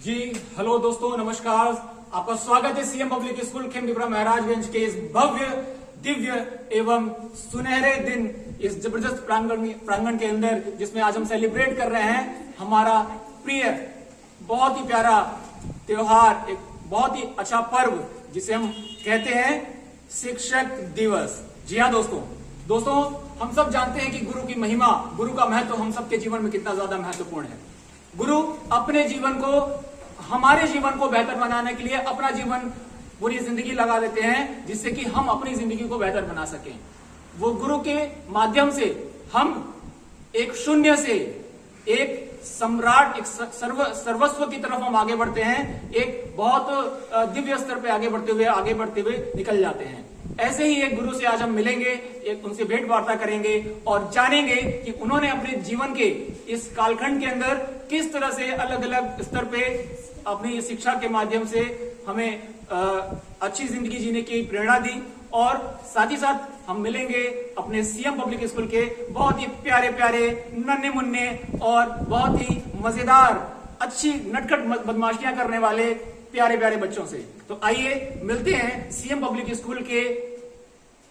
जी hello दोस्तों, नमस्कार। आपका स्वागत है सीएम पब्लिक स्कूल खेमडीपुरा महाराजगंज के इस भव्य दिव्य एवं सुनहरे दिन, इस जबरदस्त प्रांगण के अंदर, जिसमें आज हम सेलिब्रेट कर रहे हैं हमारा प्रिय, बहुत ही प्यारा त्योहार, एक बहुत ही अच्छा पर्व जिसे हम कहते हैं शिक्षक दिवस। जी हाँ दोस्तों, हम सब जानते हैं कि गुरु की महिमा, गुरु का महत्व हम सबके जीवन में कितना ज्यादा महत्वपूर्ण है। गुरु अपने जीवन को, हमारे जीवन को बेहतर बनाने के लिए अपना जीवन, पूरी जिंदगी लगा देते हैं, जिससे कि हम अपनी जिंदगी को बेहतर बना सकें। वो गुरु के माध्यम से हम एक शून्य से एक सम्राट, एक सर्वस्व की तरफ हम आगे बढ़ते हैं, एक बहुत दिव्य स्तर पे आगे बढ़ते हुए निकल जाते हैं। ऐसे ही एक गुरु से आज हम मिलेंगे, एक उनसे भेंट वार्ता करेंगे और जानेंगे कि उन्होंने अपने जीवन के इस कालखंड के अंदर किस तरह से अलग अलग स्तर पे अपनी शिक्षा के माध्यम से हमें अच्छी जिंदगी जीने की प्रेरणा दी। और साथ ही साथ हम मिलेंगे अपने सीएम पब्लिक स्कूल के बहुत ही प्यारे प्यारे, नन्हे मुन्ने और बहुत ही मजेदार, अच्छी नटखट बदमाशियां करने वाले प्यारे प्यारे बच्चों से। तो आइए मिलते हैं सीएम पब्लिक स्कूल के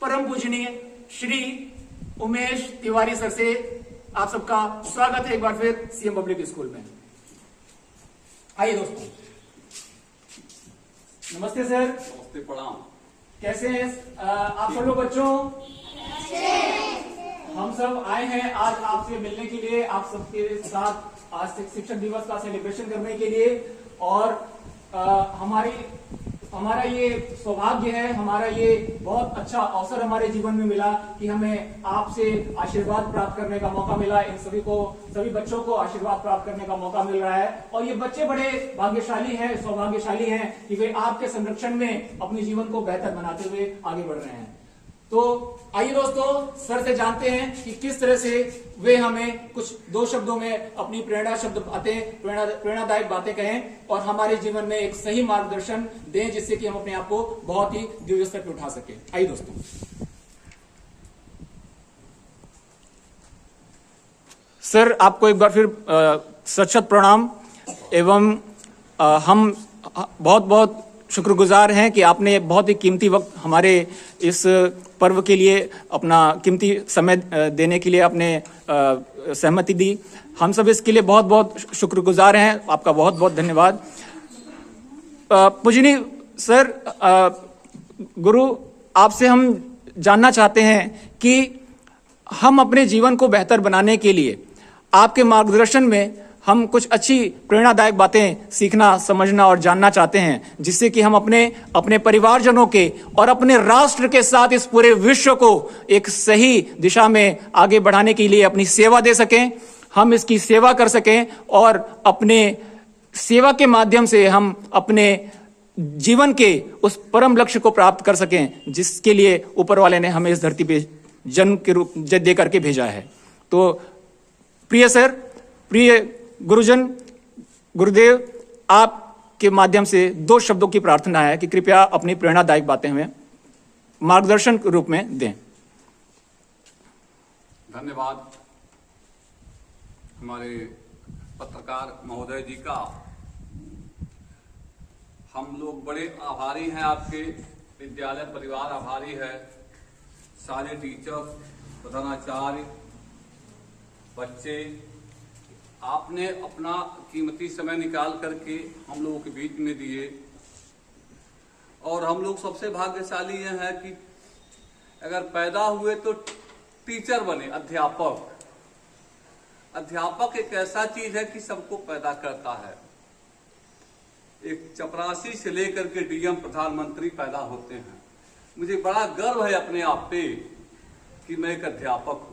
परम पूजनीय श्री उमेश तिवारी सर से। आप सबका स्वागत है एक बार फिर सीएम पब्लिक स्कूल में। आइए दोस्तों। नमस्ते सर। नमस्ते, प्रणाम। कैसे हैं आप सब लोग बच्चों? हम सब आए हैं आज आपसे मिलने के लिए, आप सबके साथ आज शिक्षक दिवस का सेलिब्रेशन करने के लिए। और हमारा ये सौभाग्य है, हमारा ये बहुत अच्छा अवसर हमारे जीवन में मिला कि हमें आपसे आशीर्वाद प्राप्त करने का मौका मिला। इन सभी बच्चों को आशीर्वाद प्राप्त करने का मौका मिल रहा है और ये बच्चे बड़े भाग्यशाली हैं, सौभाग्यशाली हैं कि वे आपके संरक्षण में अपने जीवन को बेहतर बनाते हुए आगे बढ़ रहे हैं। तो आइए दोस्तों, सर से जानते हैं कि किस तरह से वे हमें कुछ दो शब्दों में अपनी प्रेरणादायक बातें कहें और हमारे जीवन में एक सही मार्गदर्शन दें, जिससे कि हम अपने आप को बहुत ही दिव्य स्तर पर उठा सके। आइए दोस्तों। सर, आपको एक बार फिर सत प्रणाम एवं हम बहुत बहुत शुक्रगुजार हैं कि आपने बहुत ही कीमती वक्त हमारे इस पर्व के लिए, अपना कीमती समय देने के लिए आपने सहमति दी। हम सब इसके लिए बहुत बहुत शुक्रगुजार हैं, आपका बहुत बहुत धन्यवाद। पूजनीय सर, गुरु, आपसे हम जानना चाहते हैं कि हम अपने जीवन को बेहतर बनाने के लिए आपके मार्गदर्शन में हम कुछ अच्छी प्रेरणादायक बातें सीखना, समझना और जानना चाहते हैं, जिससे कि हम अपने परिवारजनों के और अपने राष्ट्र के साथ इस पूरे विश्व को एक सही दिशा में आगे बढ़ाने के लिए अपनी सेवा दे सकें, हम इसकी सेवा कर सकें और अपने सेवा के माध्यम से हम अपने जीवन के उस परम लक्ष्य को प्राप्त कर सकें, जिसके लिए ऊपर वाले ने हमें इस धरती पे जन्म के रूप दे करके भेजा है। तो प्रिय सर, प्रिय गुरुजन, गुरुदेव, आपके माध्यम से दो शब्दों की प्रार्थना है कि कृपया अपनी प्रेरणादायक बातें हमें मार्गदर्शन के रूप में दें। धन्यवाद हमारे पत्रकार महोदय जी का। हम लोग बड़े आभारी हैं, आपके विद्यालय परिवार आभारी है, सारे टीचर, प्रधानाचार्य, बच्चे, आपने अपना कीमती समय निकाल करके हम लोगों के बीच में दिए। और हम लोग सबसे भाग्यशाली ये हैं कि अगर पैदा हुए तो टीचर बने, अध्यापक। अध्यापक एक ऐसा चीज है कि सबको पैदा करता है। एक चपरासी से लेकर के डीएम, प्रधानमंत्री पैदा होते हैं। मुझे बड़ा गर्व है अपने आप पे कि मैं एक अध्यापक हूं।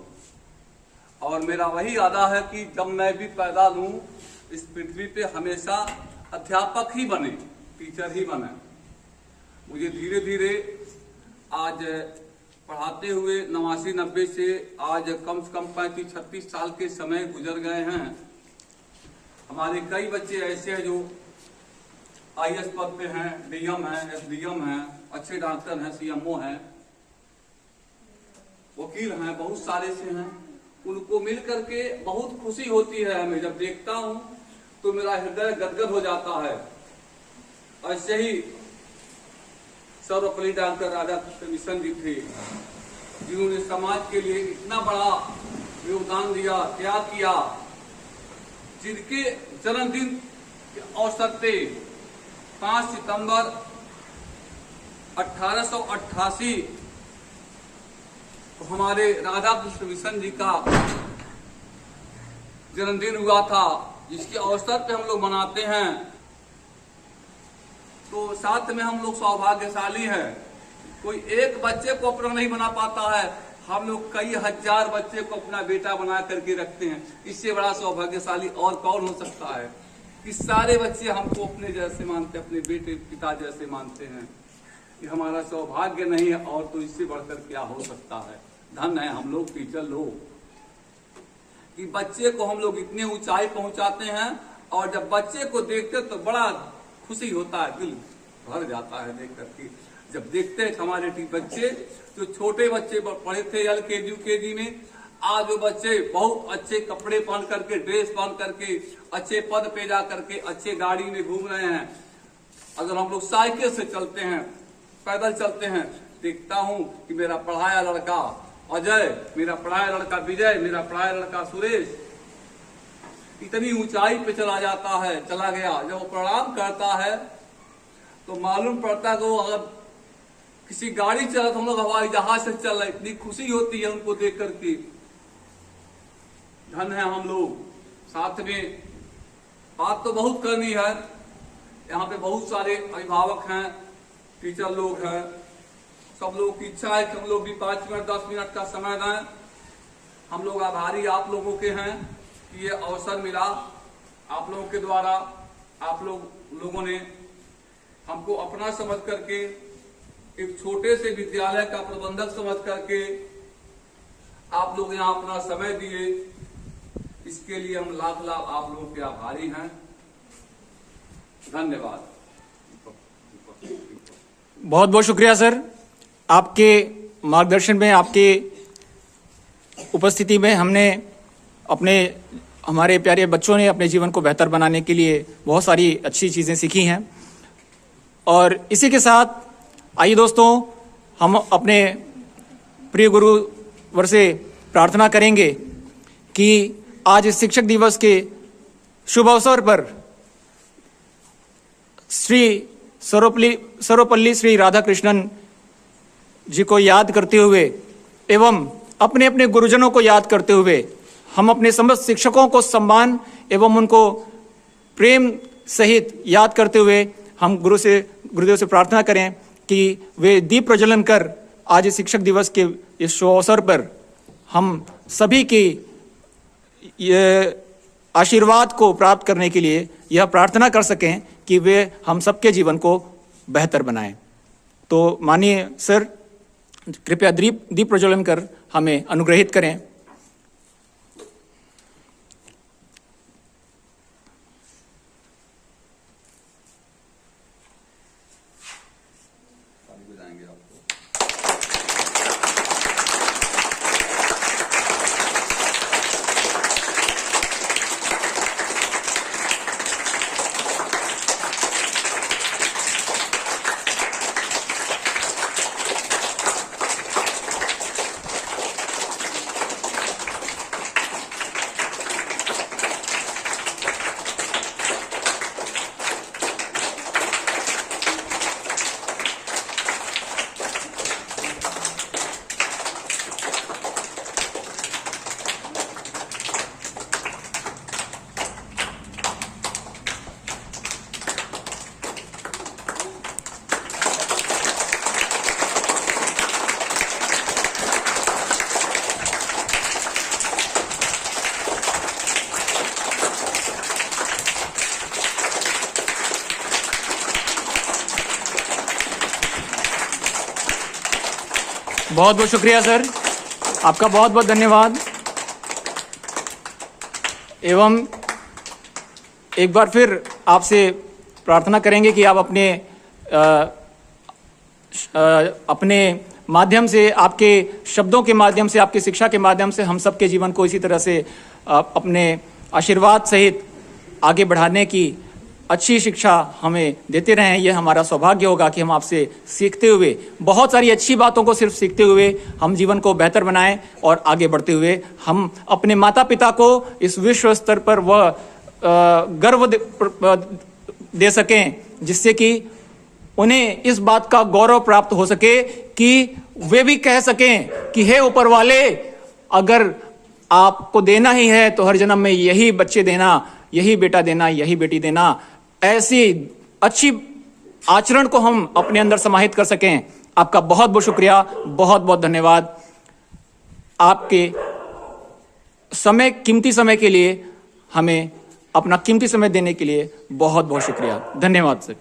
और मेरा वही इरादा है कि जब मैं भी पैदा लूं इस पृथ्वी पे, हमेशा अध्यापक ही बने, टीचर ही बने। मुझे धीरे धीरे आज पढ़ाते हुए 89-90 से आज कम से कम 35-36 साल के समय गुजर गए हैं। हमारे कई बच्चे ऐसे हैं जो आईएएस पद पे हैं, डीएम हैं, एसडीएम हैं, अच्छे डॉक्टर हैं, सीएमओ हैं, वकील हैं, बहुत सारे से हैं। उनको मिल करके बहुत खुशी होती है हमें जब देखता हूं तो मेरा हृदय गदगद हो जाता है। ऐसे ही सर्वपल्ली डॉक्टर राधाकृष्ण मिशन जी थे, जिन्होंने समाज के लिए इतना बड़ा योगदान दिया, त्याग किया, जिनके जन्मदिन के अवसर पे 5 सितंबर 1888 को हमारे राधाकृष्ण मिशन जी का जन्मदिन हुआ था, जिसके अवसर पे हम लोग मनाते हैं। तो साथ में हम लोग सौभाग्यशाली हैं। कोई एक बच्चे को अपना नहीं बना पाता है, हम लोग कई हजार बच्चे को अपना बेटा बना करके रखते हैं। इससे बड़ा सौभाग्यशाली और कौन हो सकता है कि सारे बच्चे हमको अपने जैसे मानते, अपने बेटे पिता जैसे मानते हैं। ये हमारा सौभाग्य नहीं है, और तो इससे बढ़कर क्या हो सकता है। धन है हम लोग टीचर लोग कि बच्चे को हम लोग इतनी ऊंचाई पहुंचाते हैं, और जब बच्चे को देखते तो बड़ा खुशी होता है, दिल भर जाता है देख करके। जब देखते हैं हमारे बच्चे, जो छोटे बच्चे पढ़े थे LKG UKG में, आज वो बच्चे बहुत अच्छे कपड़े पहन करके, ड्रेस पहन करके, अच्छे पद पे जा करके, अच्छे गाड़ी में घूम रहे हैं। अगर हम लोग साइकिल से चलते हैं, पैदल चलते हैं, देखता हूं कि मेरा पढ़ाया लड़का अजय, मेरा पढ़ाया लड़का विजय, मेरा पढ़ाया लड़का सुरेश इतनी ऊंचाई पे चला जाता है, चला गया। जब वो प्रणाम करता है तो मालूम पड़ता है कि वो अगर किसी गाड़ी चला तो हम लोग हवाई जहाज से चल रहे, इतनी खुशी होती है उनको देख करके। धन है हम लोग। साथ में बात तो बहुत करनी है, यहाँ पे बहुत सारे अभिभावक हैं, टीचर लोग हैं, सब लोगों की इच्छा है कि हम लोग भी 5 मिनट 10 मिनट का समय दें। हम लोग आभारी आप लोगों के हैं कि ये अवसर मिला। आप लोगों के द्वारा आप लोगों ने हमको अपना समझ करके, एक छोटे से विद्यालय का प्रबंधक समझ करके आप लोग यहाँ अपना समय दिए, इसके लिए हम लाख लाख आप लोगों के आभारी हैं। धन्यवाद। बहुत बहुत शुक्रिया सर, आपके मार्गदर्शन में, आपके उपस्थिति में हमने हमारे प्यारे बच्चों ने अपने जीवन को बेहतर बनाने के लिए बहुत सारी अच्छी चीज़ें सीखी हैं। और इसी के साथ आइए दोस्तों, हम अपने प्रिय गुरुवर से प्रार्थना करेंगे कि आज इस शिक्षक दिवस के शुभ अवसर पर श्री सर्वपल्ली श्री राधाकृष्णन जी को याद करते हुए एवं अपने अपने गुरुजनों को याद करते हुए हम अपने समस्त शिक्षकों को सम्मान एवं उनको प्रेम सहित याद करते हुए हम गुरुदेव से प्रार्थना करें कि वे दीप प्रज्वलन कर आज इस शिक्षक दिवस के इस शुभ अवसर पर हम सभी की ये आशीर्वाद को प्राप्त करने के लिए यह प्रार्थना कर सकें कि वे हम सबके जीवन को बेहतर बनाएं। तो माननीय सर, कृपया दीप प्रज्वलन कर हमें अनुग्रहित करें। बहुत बहुत शुक्रिया सर, आपका बहुत बहुत धन्यवाद। एवं एक बार फिर आपसे प्रार्थना करेंगे कि आप अपने माध्यम से, आपके शब्दों के माध्यम से, आपकी शिक्षा के माध्यम से हम सबके जीवन को इसी तरह से अपने आशीर्वाद सहित आगे बढ़ाने की अच्छी शिक्षा हमें देते रहें। यह हमारा सौभाग्य होगा कि हम आपसे सीखते हुए, बहुत सारी अच्छी बातों को सिर्फ सीखते हुए हम जीवन को बेहतर बनाएं और आगे बढ़ते हुए हम अपने माता पिता को इस विश्व स्तर पर वह गर्व दे सकें, जिससे कि उन्हें इस बात का गौरव प्राप्त हो सके कि वे भी कह सकें कि हे ऊपर वाले, अगर आपको देना ही है तो हर जन्म में यही बच्चे देना, यही बेटा देना, यही बेटी देना। ऐसी अच्छी आचरण को हम अपने अंदर समाहित कर सकें। आपका बहुत बहुत शुक्रिया, बहुत बहुत धन्यवाद। आपके कीमती समय के लिए, हमें अपना कीमती समय देने के लिए बहुत बहुत शुक्रिया। धन्यवाद सर।